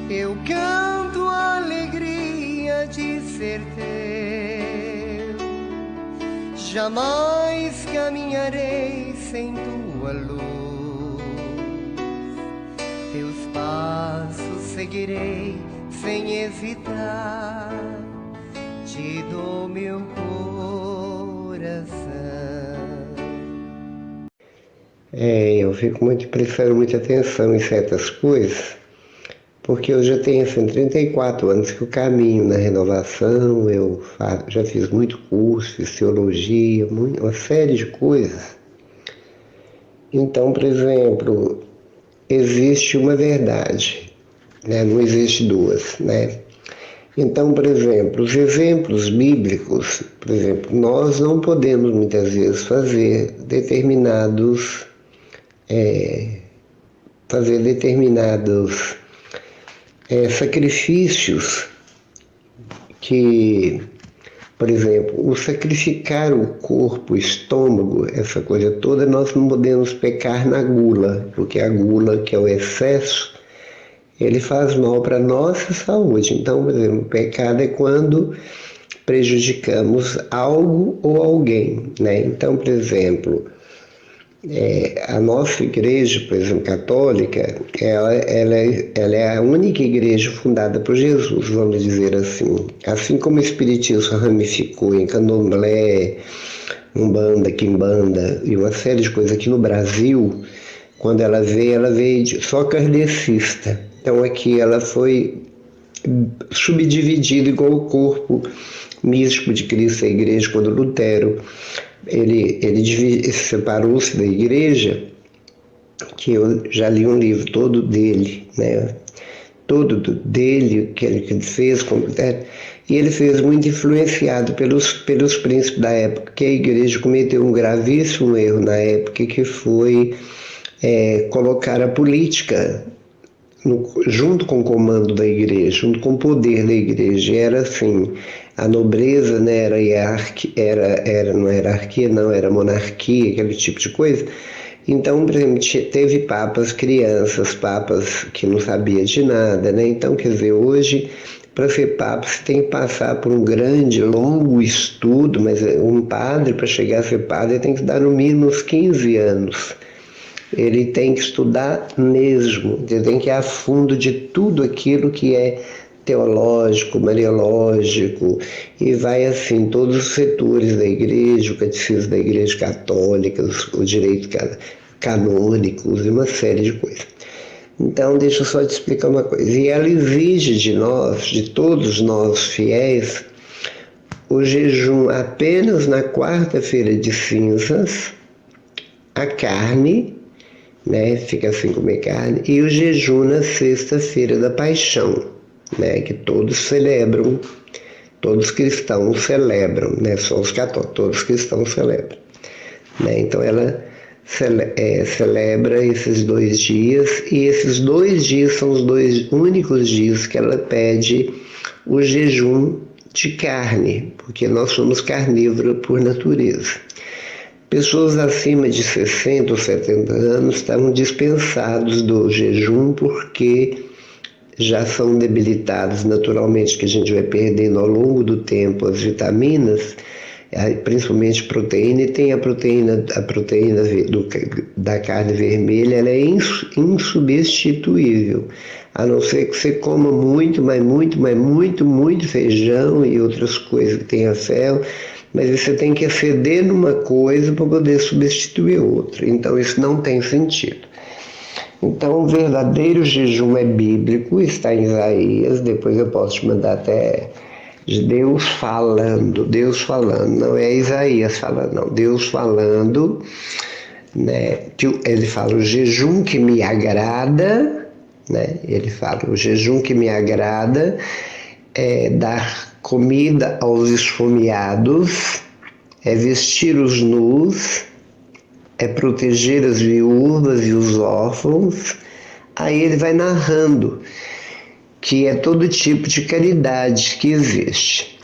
Eu canto a alegria de ser teu. Jamais caminharei sem tua luz. Teus passos seguirei sem hesitar. Te dou meu coração. Eu fico prestando muita atenção em certas coisas, porque eu já tenho 34 anos que eu caminho na renovação, eu já fiz muito curso, fiz teologia, uma série de coisas. Então, por exemplo, existe uma verdade, né? Não existe duas, né? Então, por exemplo, os exemplos bíblicos, por exemplo, nós não podemos muitas vezes fazer determinados sacrifícios que, por exemplo, o sacrificar o corpo, o estômago, essa coisa toda, nós não podemos pecar na gula, porque a gula, que é o excesso, ele faz mal para a nossa saúde. Então, por exemplo, o pecado é quando prejudicamos algo ou alguém, né? Então, por exemplo, a nossa igreja, por exemplo, católica, ela é a única igreja fundada por Jesus, vamos dizer assim. Assim como o Espiritismo ramificou em Candomblé, Umbanda, Quimbanda e uma série de coisas aqui no Brasil, quando ela veio só kardecista. Então aqui ela foi subdividida igual o corpo místico de Cristo, a igreja, quando Lutero ele separou-se da igreja, que eu já li um livro todo dele, né? Todo dele, que ele fez, e ele fez muito influenciado pelos príncipes da época, que a igreja cometeu um gravíssimo erro na época, que foi colocar a política junto com o comando da igreja, junto com o poder da igreja. Era assim, a nobreza, né, era não era hierarquia, não, era monarquia, aquele tipo de coisa. Então, por exemplo, teve papas crianças, papas que não sabiam de nada, né? Então, quer dizer, hoje, para ser papa, você tem que passar por um grande, longo estudo, mas um padre, para chegar a ser padre, tem que dar no mínimo uns 15 anos. Ele tem que estudar mesmo, ele tem que ir a fundo de tudo aquilo que é teológico, mariológico, e vai assim, todos os setores da igreja, o catecismo da igreja católica, o direito canônicos e uma série de coisas. Então, deixa eu só te explicar uma coisa. E ela exige de nós, de todos nós fiéis, o jejum apenas na quarta-feira de cinzas, a carne, né, fica sem comer carne, e o jejum na sexta-feira da paixão, né, que todos celebram, todos os cristãos celebram, né, só os católicos, todos os cristãos celebram, né? Então ela celebra esses 2 dias, e esses 2 dias são os 2 únicos dias que ela pede o jejum de carne, porque nós somos carnívoros por natureza. Pessoas acima de 60 ou 70 anos estavam dispensados do jejum, porque já são debilitados naturalmente, que a gente vai perdendo ao longo do tempo as vitaminas, principalmente proteína, e tem a proteína da carne vermelha, ela é insubstituível, a não ser que você coma muito feijão e outras coisas que tenha ferro, mas você tem que exceder numa coisa para poder substituir outra. Então isso não tem sentido. Então o verdadeiro jejum é bíblico, está em Isaías, depois eu posso te mandar até Deus falando, não é Isaías falando, não, Deus falando, né? Ele fala o jejum que me agrada, né? Ele fala o jejum que me agrada é dar comida aos esfomeados, é vestir os nus, é proteger as viúvas e os órfãos. Aí ele vai narrando que é todo tipo de caridade que existe.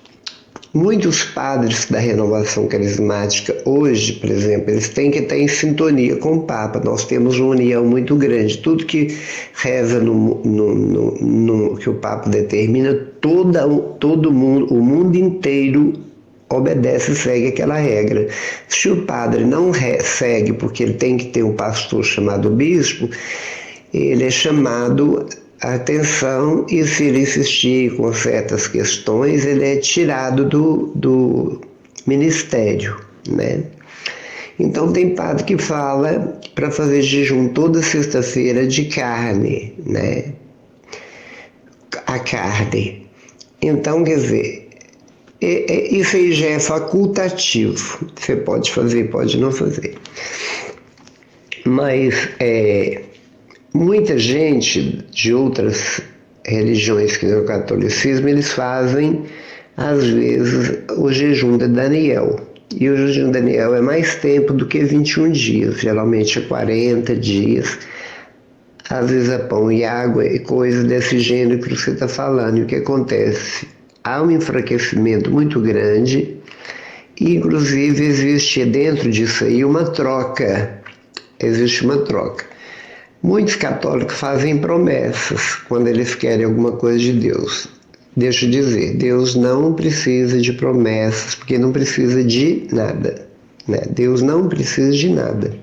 Muitos padres da renovação carismática hoje, por exemplo, eles têm que estar em sintonia com o Papa. Nós temos uma união muito grande. Tudo que reza no que o Papa determina, todo mundo, o mundo inteiro obedece e segue aquela regra. Se o padre não segue porque ele tem que ter um pastor chamado bispo, ele é chamado a atenção, e se ele insistir com certas questões, ele é tirado do ministério, né? Então tem padre que fala para fazer jejum toda sexta-feira de carne, né? A carne. Então, quer dizer, isso aí já é facultativo. Você pode fazer, pode não fazer. Mas muita gente de outras religiões que não o catolicismo, eles fazem, às vezes, o jejum de Daniel. E o jejum de Daniel é mais tempo do que 21 dias, geralmente é 40 dias. Às vezes é pão e água e coisas desse gênero que você está falando. E o que acontece? Há um enfraquecimento muito grande, e inclusive existe dentro disso aí uma troca. Existe uma troca. Muitos católicos fazem promessas quando eles querem alguma coisa de Deus. Deixa eu dizer, Deus não precisa de promessas, porque não precisa de nada, né? Deus não precisa de nada.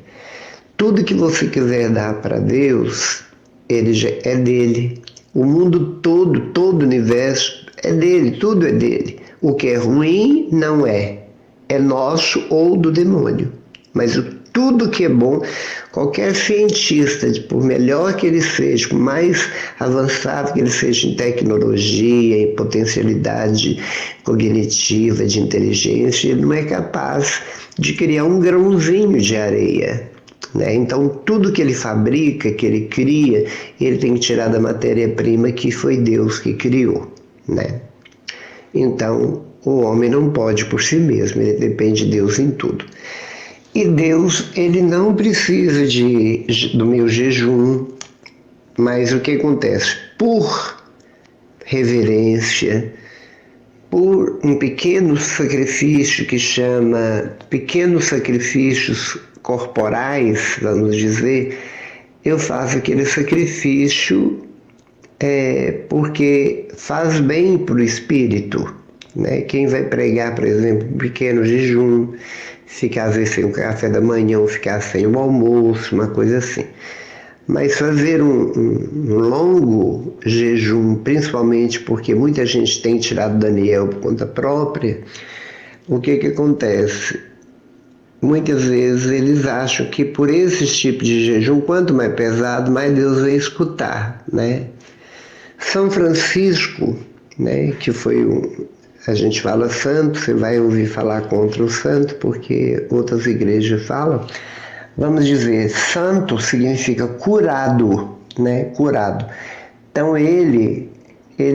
Tudo que você quiser dar para Deus, ele já é dele. O mundo todo o universo é dele, tudo é dele. O que é ruim não é nosso ou do demônio. Mas tudo que é bom, qualquer cientista, por melhor que ele seja, por mais avançado que ele seja em tecnologia, em potencialidade cognitiva, de inteligência, ele não é capaz de criar um grãozinho de areia, né? Então, tudo que ele fabrica, que ele cria, ele tem que tirar da matéria-prima que foi Deus que criou, né? Então, o homem não pode por si mesmo, ele depende de Deus em tudo. E Deus, ele não precisa do meu jejum, mas o que acontece? Por reverência, por um pequeno sacrifício que chama pequenos sacrifícios corporais, vamos dizer, eu faço aquele sacrifício porque faz bem para o espírito, né? Quem vai pregar, por exemplo, um pequeno jejum, ficar às vezes sem o café da manhã, ou ficar sem o almoço, uma coisa assim. Mas fazer um longo jejum, principalmente porque muita gente tem tirado Daniel por conta própria, o que acontece? Muitas vezes eles acham que por esse tipo de jejum, quanto mais pesado, mais Deus vai escutar, né? São Francisco, né, que foi a gente fala santo, você vai ouvir falar contra o santo, porque outras igrejas falam. Vamos dizer, santo significa curado, né? Curado. Então ele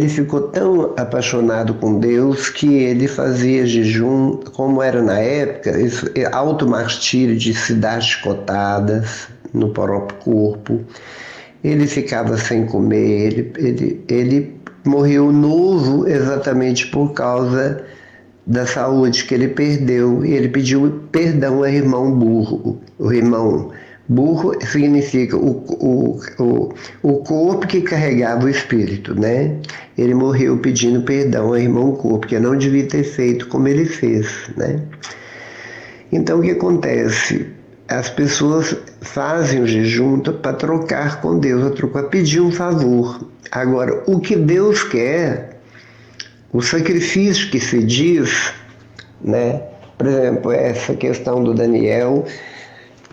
ficou tão apaixonado com Deus que ele fazia jejum, como era na época, automartírio de se dar chicotadas no próprio corpo. Ele ficava sem comer, ele morreu novo exatamente por causa da saúde que ele perdeu, e ele pediu perdão ao irmão burro. O irmão burro significa o corpo que carregava o espírito, né? Ele morreu pedindo perdão ao irmão corpo, que não devia ter feito como ele fez, né? Então o que acontece? As pessoas fazem o jejum para trocar com Deus, para pedir um favor. Agora, o que Deus quer, o sacrifício que se diz, né? Por exemplo, essa questão do Daniel,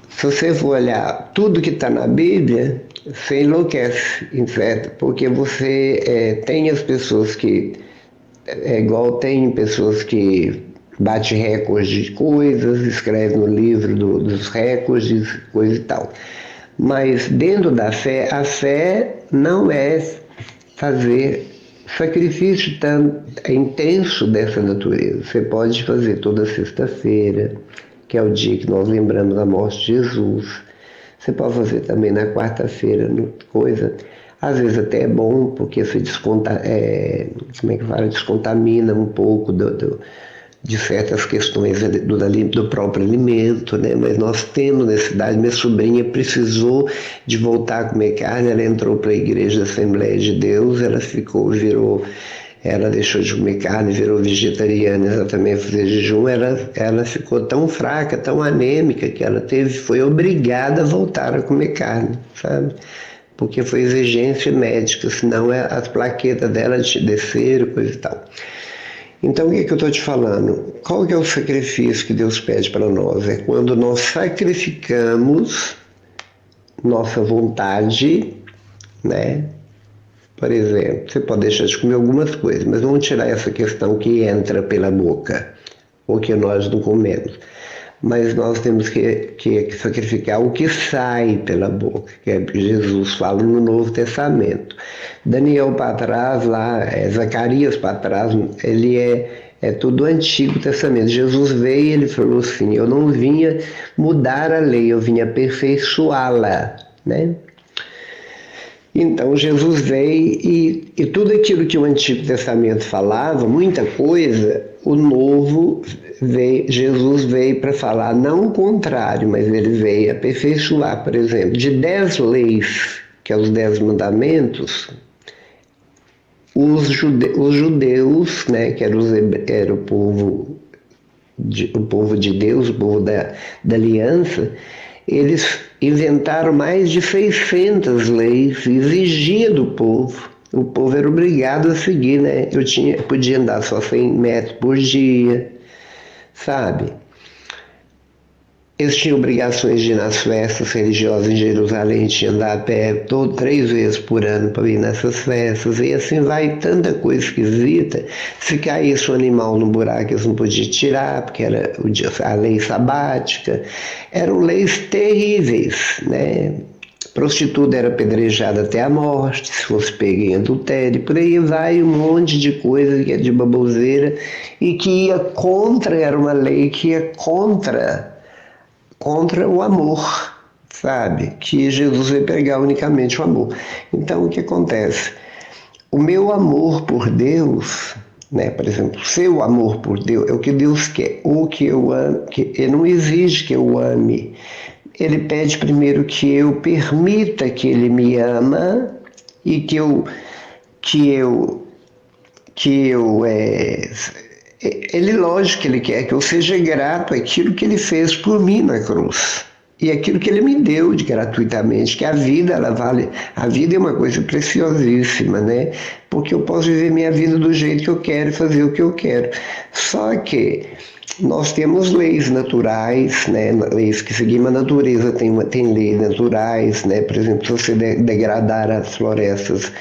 se você for olhar tudo que está na Bíblia, você enlouquece, certo? Porque você tem as pessoas que, igual tem pessoas que bate recordes de coisas, escreve no livro dos recordes, coisa e tal. Mas dentro da fé, a fé não é fazer sacrifício tão intenso dessa natureza. Você pode fazer toda sexta-feira, que é o dia que nós lembramos da morte de Jesus. Você pode fazer também na quarta-feira, coisa. Às vezes até é bom, porque você descontamina um pouco de certas questões do próprio alimento, né? Mas nós temos necessidade. Minha sobrinha precisou de voltar a comer carne, ela entrou para a igreja da Assembleia de Deus, ela deixou de comer carne, virou vegetariana exatamente, fazer jejum, ela ficou tão fraca, tão anêmica, que ela foi obrigada a voltar a comer carne, sabe? Porque foi exigência médica, senão as plaquetas dela desceram, coisa e tal. Então, o que eu estou te falando? Qual que é o sacrifício que Deus pede para nós? É quando nós sacrificamos nossa vontade, né? Por exemplo, você pode deixar de comer algumas coisas, mas vamos tirar essa questão que entra pela boca, ou que nós não comemos. Mas nós temos que sacrificar o que sai pela boca, que é o que Jesus fala no Novo Testamento. Daniel para trás, lá, Zacarias para trás, ele é tudo Antigo Testamento. Jesus veio e ele falou assim, eu não vinha mudar a lei, eu vinha aperfeiçoá-la, né? Então Jesus veio e tudo aquilo que o Antigo Testamento falava, muita coisa, o Novo veio, Jesus veio para falar, não o contrário, mas ele veio aperfeiçoar. Por exemplo, de 10 leis, que é os 10 mandamentos, os judeus, né, que era o povo de Deus, o povo da aliança, eles inventaram mais de 600 leis, exigia do povo. O povo era obrigado a seguir, né? Podia andar só 100 metros por dia, sabe? Eles tinham obrigações de ir nas festas religiosas em Jerusalém, tinham que andar a pé 3 vezes por ano para ir nessas festas, e assim vai, tanta coisa esquisita. Se caísse um animal no buraco, eles não podiam tirar, porque era a lei sabática. Eram leis terríveis, né? Prostituta era apedrejada até a morte, se fosse pega em adultério, por aí vai um monte de coisa que é de baboseira e que ia contra, era uma lei que ia contra o amor, sabe? Que Jesus veio pregar unicamente o amor. Então, o que acontece? O meu amor por Deus, né? Por exemplo, o seu amor por Deus é o que Deus quer, ou que eu ame, que Ele não exige que eu ame. Ele pede primeiro que eu permita que Ele me ama e Ele, lógico que Ele quer que eu seja grato àquilo que Ele fez por mim na cruz. E aquilo que Ele me deu gratuitamente, que a vida, ela vale. A vida é uma coisa preciosíssima, né? Porque eu posso viver minha vida do jeito que eu quero e fazer o que eu quero. Só que nós temos leis naturais, né? Leis que seguimos a natureza, tem leis naturais, né? Por exemplo, se você degradar as florestas,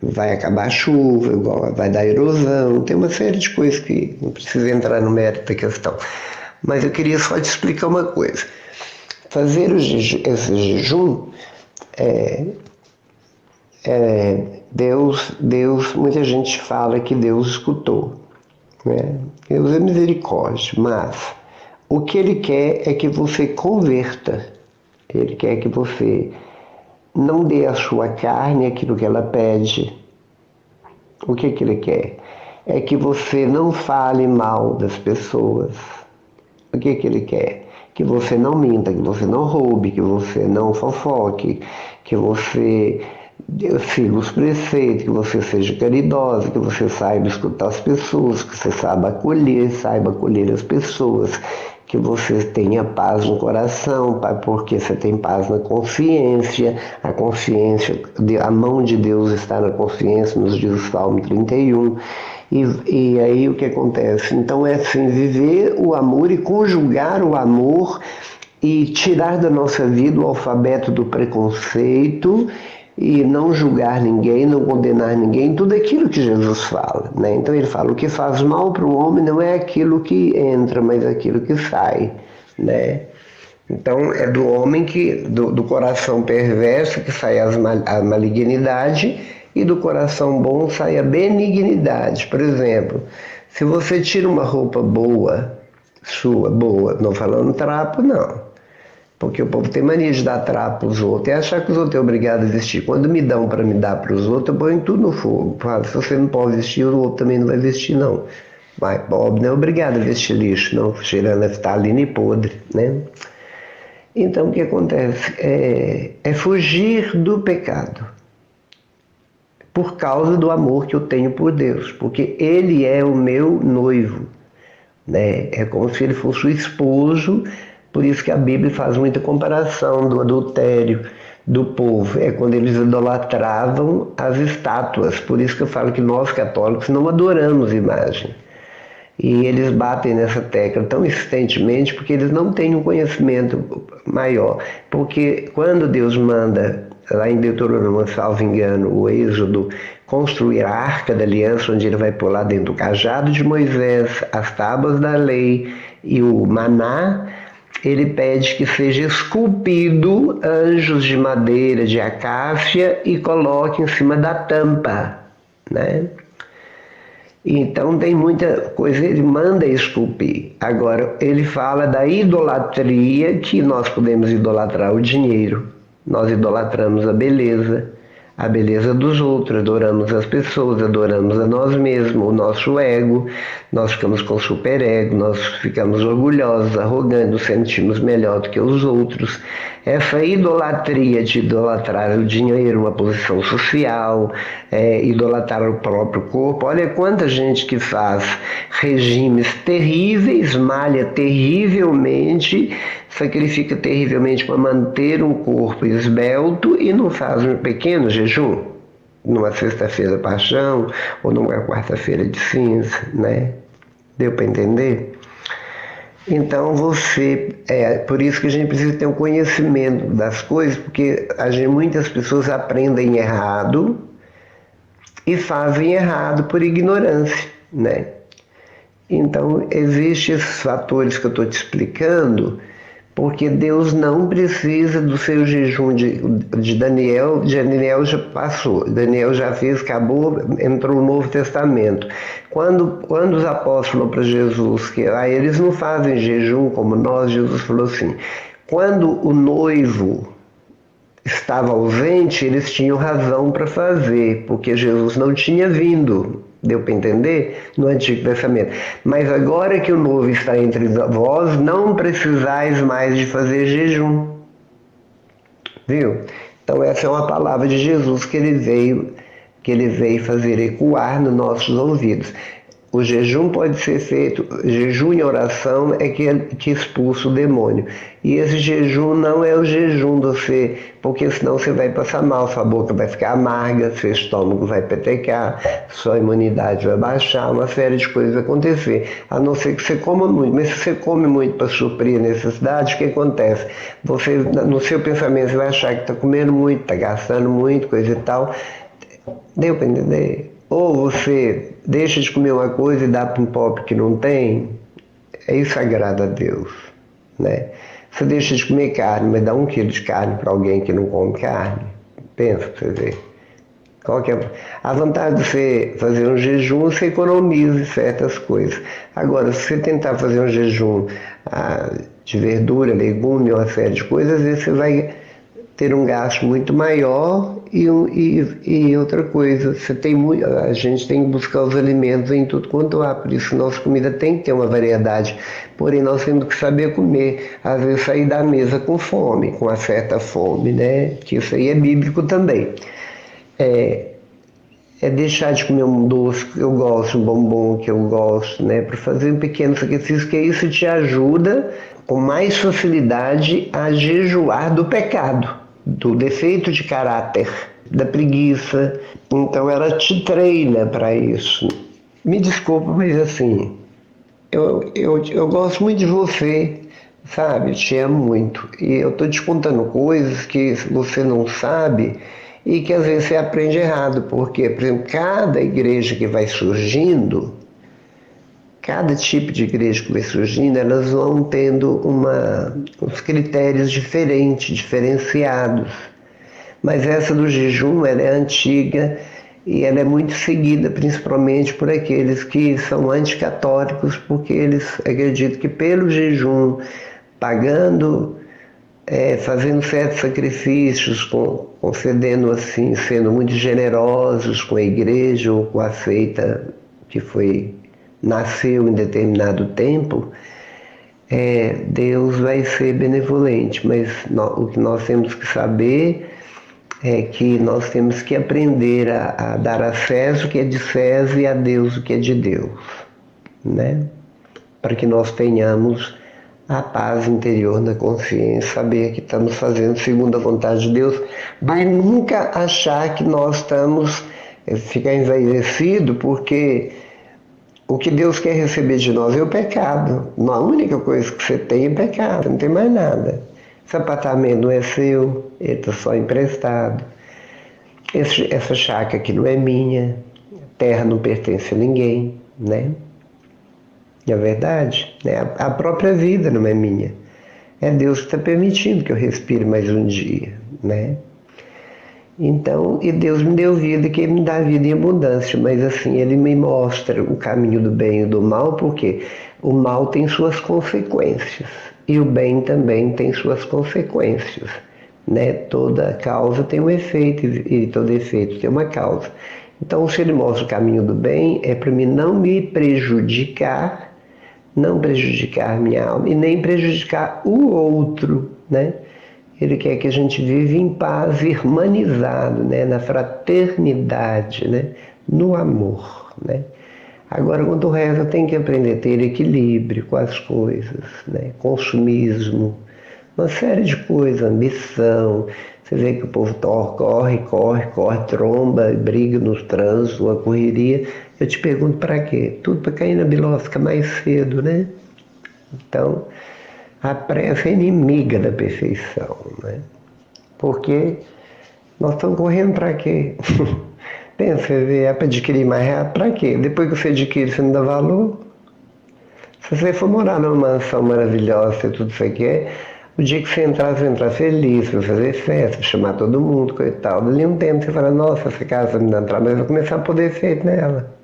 vai acabar a chuva, vai dar erosão, tem uma série de coisas que não precisa entrar no mérito da questão. Mas eu queria só te explicar uma coisa. Fazer esse jejum, Deus, muita gente fala que Deus escutou, né? Deus é misericórdia, mas o que Ele quer é que você converta. Ele quer que você não dê a sua carne aquilo que ela pede. O que Ele quer? É que você não fale mal das pessoas. O que Ele quer? Que você não minta, que você não roube, que você não fofoque, que você siga os preceitos, que você seja caridosa, que você saiba escutar as pessoas, que você saiba acolher as pessoas, que você tenha paz no coração, porque você tem paz na consciência, a mão de Deus está na consciência, nos diz o Salmo 31, e aí o que acontece? Então é assim, viver o amor e conjugar o amor e tirar da nossa vida o alfabeto do preconceito e não julgar ninguém, não condenar ninguém, tudo aquilo que Jesus fala, né? Então ele fala, o que faz mal para o homem não é aquilo que entra, mas aquilo que sai, né? Então é do homem do coração perverso que sai a malignidade e do coração bom sai a benignidade. Por exemplo, se você tira uma roupa boa, não falando trapo, não. Porque o povo tem mania de dar trapo para os outros e achar que os outros é obrigado a vestir. Quando me dão para me dar para os outros, eu ponho tudo no fogo. Falo, se você não pode vestir, o outro também não vai vestir, não. Mas pobre não é obrigado a vestir lixo, não, cheirando naftalina e podre, né? Então o que acontece? É fugir do pecado, por causa do amor que eu tenho por Deus, porque Ele é o meu noivo, né? É como se Ele fosse o esposo, por isso que a Bíblia faz muita comparação do adultério do povo, é quando eles idolatravam as estátuas, por isso que eu falo que nós católicos não adoramos imagem. E eles batem nessa tecla tão insistentemente porque eles não têm um conhecimento maior. Porque quando Deus manda, lá em Deuteronômio, salvo engano, o Êxodo, construir a Arca da Aliança, onde ele vai pôr lá dentro o cajado de Moisés, as tábuas da lei e o maná, ele pede que seja esculpido anjos de madeira, de acácia e coloque em cima da tampa, né? Então tem muita coisa, ele manda esculpir. Agora, ele fala da idolatria, que nós podemos idolatrar o dinheiro, nós idolatramos a beleza dos outros, adoramos as pessoas, adoramos a nós mesmos, o nosso ego, nós ficamos com superego, nós ficamos orgulhosos, arrogantes, nos sentimos melhor do que os outros. Essa idolatria de idolatrar o dinheiro, uma posição social, idolatrar o próprio corpo. Olha quanta gente que faz regimes terríveis, malha terrivelmente, sacrifica terrivelmente para manter um corpo esbelto e não faz um pequeno jejum, numa sexta-feira da paixão ou numa quarta-feira de cinza, né? Deu para entender? Então por isso que a gente precisa ter um conhecimento das coisas, porque muitas pessoas aprendem errado e fazem errado por ignorância, né? Então existem esses fatores que eu estou te explicando, porque Deus não precisa do seu jejum de Daniel. Daniel já passou, Daniel já fez, acabou, entrou no Novo Testamento. Quando os apóstolos falaram para Jesus que eles não fazem jejum como nós, Jesus falou assim, quando o noivo estava ausente, eles tinham razão para fazer, porque Jesus não tinha vindo. Deu para entender? No Antigo Testamento. Mas agora que o noivo está entre vós, não precisais mais de fazer jejum. Viu? Então essa é uma palavra de Jesus que ele veio fazer ecoar nos nossos ouvidos. O jejum pode ser feito, jejum e oração é que expulsa o demônio. E esse jejum não é o jejum porque senão você vai passar mal, sua boca vai ficar amarga, seu estômago vai petecar, sua imunidade vai baixar, uma série de coisas vai acontecer. A não ser que você coma muito. Mas se você come muito para suprir a necessidade, o que acontece? Você, no seu pensamento, você vai achar que está comendo muito, está gastando muito, coisa e tal. Deu para entender? Ou você deixa de comer uma coisa e dá para um pobre que não tem, isso agrada a Deus, né? Você deixa de comer carne, mas dá 1 quilo de carne para alguém que não come carne, pensa para você ver. Qual que é a vantagem de você fazer um jejum? Você economiza certas coisas. Agora, se você tentar fazer um jejum de verdura, legume, uma série de coisas, às vezes você vai ter um gasto muito maior e outra coisa, a gente tem que buscar os alimentos em tudo quanto há, por isso nossa comida tem que ter uma variedade, porém nós temos que saber comer, às vezes sair da mesa com fome, com uma certa fome, né? Que isso aí é bíblico também. É deixar de comer um doce que eu gosto, um bombom que eu gosto, né? Para fazer um pequeno sacrifício, que isso te ajuda com mais facilidade a jejuar do pecado, do defeito de caráter, da preguiça. Então ela te treina para isso. Me desculpa, mas assim, eu gosto muito de você, sabe? Eu te amo muito. E eu estou te contando coisas que você não sabe e que às vezes você aprende errado, porque, por exemplo, cada igreja que vai surgindo, cada tipo de igreja que vai surgindo, elas vão tendo uns critérios diferenciados. Mas essa do jejum, ela é antiga e ela é muito seguida, principalmente por aqueles que são anticatólicos, porque eles acreditam que pelo jejum, pagando, fazendo certos sacrifícios, concedendo assim, sendo muito generosos com a igreja ou com a seita que foi nasceu em determinado tempo, Deus vai ser benevolente, mas o que nós temos que saber é que nós temos que aprender a dar a César o que é de César e a Deus o que é de Deus, né? Para que nós tenhamos a paz interior na consciência, saber que estamos fazendo segundo a vontade de Deus, mas nunca achar que nós estamos, ficar envaidecido, porque o que Deus quer receber de nós é o pecado. A única coisa que você tem é pecado, não tem mais nada. Esse apartamento não é seu, ele está só emprestado. Essa chácara aqui não é minha, a terra não pertence a ninguém, né? É verdade, né? A própria vida não é minha. É Deus que está permitindo que eu respire mais um dia, né? Então, e Deus me deu vida, que Ele me dá vida em abundância, mas assim, Ele me mostra o caminho do bem e do mal, porque o mal tem suas consequências, e o bem também tem suas consequências, né? Toda causa tem um efeito, e todo efeito tem uma causa. Então, se Ele mostra o caminho do bem, é para mim não me prejudicar, não prejudicar minha alma, e nem prejudicar o outro, né? Ele quer que a gente viva em paz, irmanizado, né? Na fraternidade, né? No amor, né? Agora, quanto ao resto, eu tenho que aprender a ter equilíbrio com as coisas, né? Consumismo, uma série de coisas, ambição. Você vê que o povo corre, tromba, briga no trânsito, uma correria. Eu te pergunto, para quê? Tudo para cair na bilosca mais cedo, né? Então, a pressa é inimiga da perfeição, né? Porque nós estamos correndo para quê? Pensa, você vê, é para adquirir mais rápido, para quê? Depois que você adquire, você não dá valor? Se você for morar numa mansão maravilhosa, ter tudo isso aqui, o dia que você entrar feliz, vai fazer festa, chamar todo mundo, coisa e tal. Dali um tempo você fala, nossa, essa casa me dá trabalho, eu vou começar a poder efeito nela.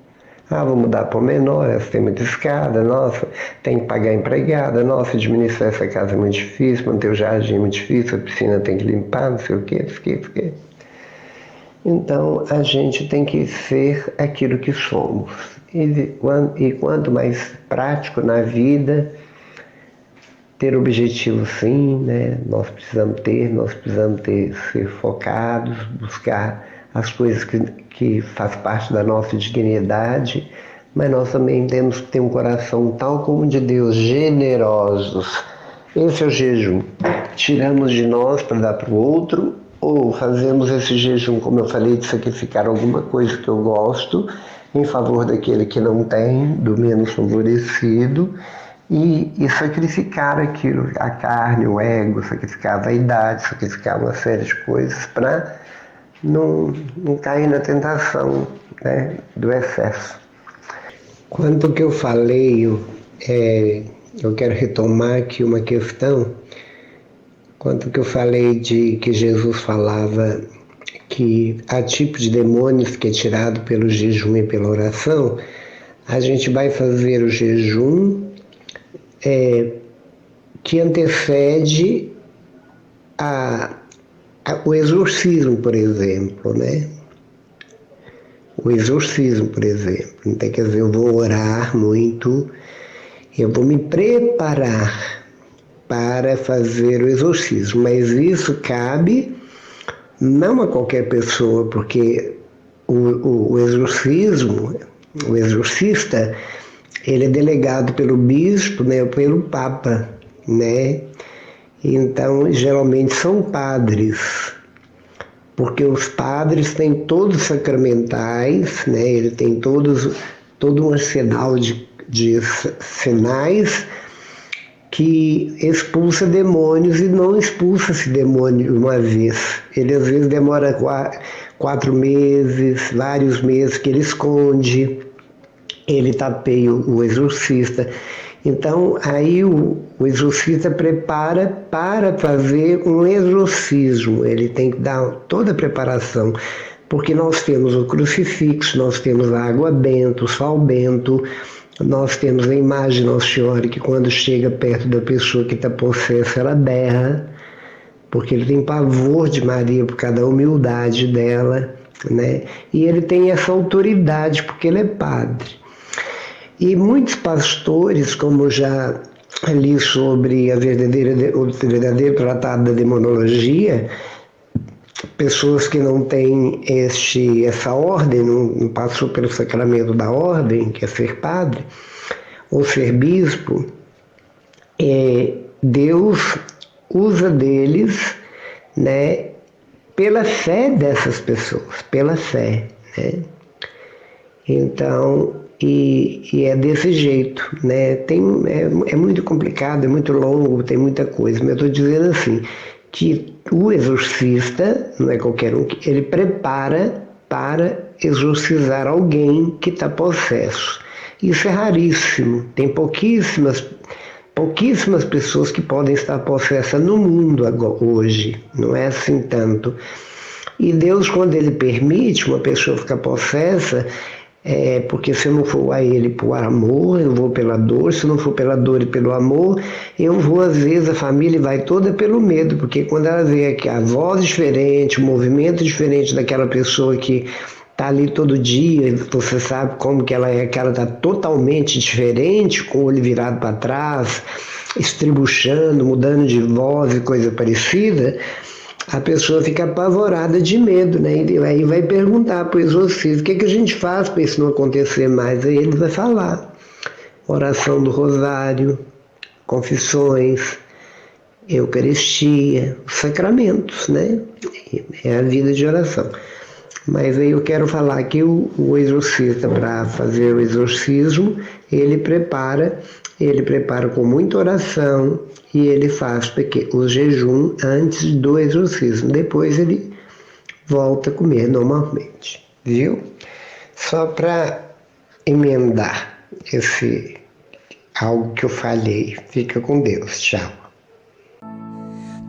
Vou mudar para o menor, essa tem muita escada, nossa, tem que pagar empregada, nossa, administrar essa casa é muito difícil, manter o jardim é muito difícil, a piscina tem que limpar, não sei o quê. Então, a gente tem que ser aquilo que somos. E quanto mais prático na vida, ter objetivo sim, né? Nós precisamos ser focados, buscar as coisas que faz parte da nossa dignidade, mas nós também temos que ter um coração tal como o de Deus, generosos. Esse é o jejum. Tiramos de nós para dar para o outro, ou fazemos esse jejum, como eu falei, de sacrificar alguma coisa que eu gosto, em favor daquele que não tem, do menos favorecido, e sacrificar aquilo, a carne, o ego, sacrificar a vaidade, sacrificar uma série de coisas para não cair na tentação, né, do excesso. Quanto ao que eu falei, eu quero retomar aqui uma questão. Quanto ao que eu falei de que Jesus falava que há tipo de demônios que é tirado pelo jejum e pela oração, a gente vai fazer o jejum que antecede o exorcismo, por exemplo, né? O exorcismo, por exemplo. Então, quer dizer, eu vou orar muito, eu vou me preparar para fazer o exorcismo, mas isso cabe não a qualquer pessoa, porque o exorcismo, o exorcista, ele é delegado pelo bispo, né, ou pelo papa, né? Então, geralmente são padres, porque os padres têm todos sacramentais, né? Ele tem todo um arsenal de sinais que expulsa demônios, e não expulsa esse demônio uma vez. Ele às vezes demora 4 meses, vários meses, que ele esconde, ele tapeia o exorcista. Então, aí o exorcista prepara para fazer um exorcismo. Ele tem que dar toda a preparação, porque nós temos o crucifixo, nós temos a água benta, o sal bento, nós temos a imagem de Nossa Senhora, que quando chega perto da pessoa que está possessa, ela berra, porque ele tem pavor de Maria por causa da humildade dela, né? E ele tem essa autoridade, porque ele é padre. E muitos pastores, como já li sobre o verdadeiro tratado da demonologia, pessoas que não têm essa ordem, não passou pelo sacramento da ordem, que é ser padre, ou ser bispo, Deus usa deles, né, pela fé dessas pessoas, pela fé, né? Então, e é desse jeito, né? É muito complicado, é muito longo, tem muita coisa, mas eu estou dizendo assim, que o exorcista, não é qualquer um, ele prepara para exorcizar alguém que está possesso. Isso é raríssimo, tem pouquíssimas pessoas que podem estar possessas no mundo hoje, não é assim tanto. E Deus, quando Ele permite uma pessoa ficar possessa, porque se eu não for a Ele por amor, eu vou pela dor, se não for pela dor e pelo amor, eu vou, às vezes, a família vai toda pelo medo, porque quando ela vê que a voz diferente, o movimento diferente daquela pessoa que está ali todo dia, você sabe como que ela é, que ela está totalmente diferente, com o olho virado para trás, estribuchando, mudando de voz e coisa parecida, a pessoa fica apavorada de medo, né? E aí vai perguntar para o exorcista, o que a gente faz para isso não acontecer mais? Aí ele vai falar, oração do rosário, confissões, eucaristia, sacramentos, né? É a vida de oração. Mas aí eu quero falar que o exorcista, para fazer o exorcismo, ele prepara com muita oração e ele faz o jejum antes do exorcismo. Depois ele volta a comer normalmente, viu? Só para emendar algo que eu falei. Fica com Deus. Tchau.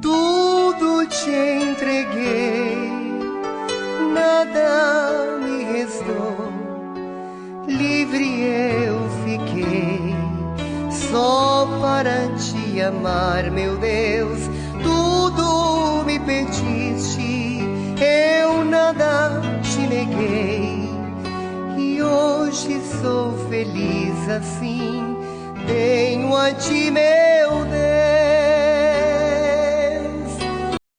Tudo te entreguei, nada me restou, livre eu fiquei, só para te amar, meu Deus. Tudo me pediste, eu nada te neguei, e hoje sou feliz assim, tenho a ti mesmo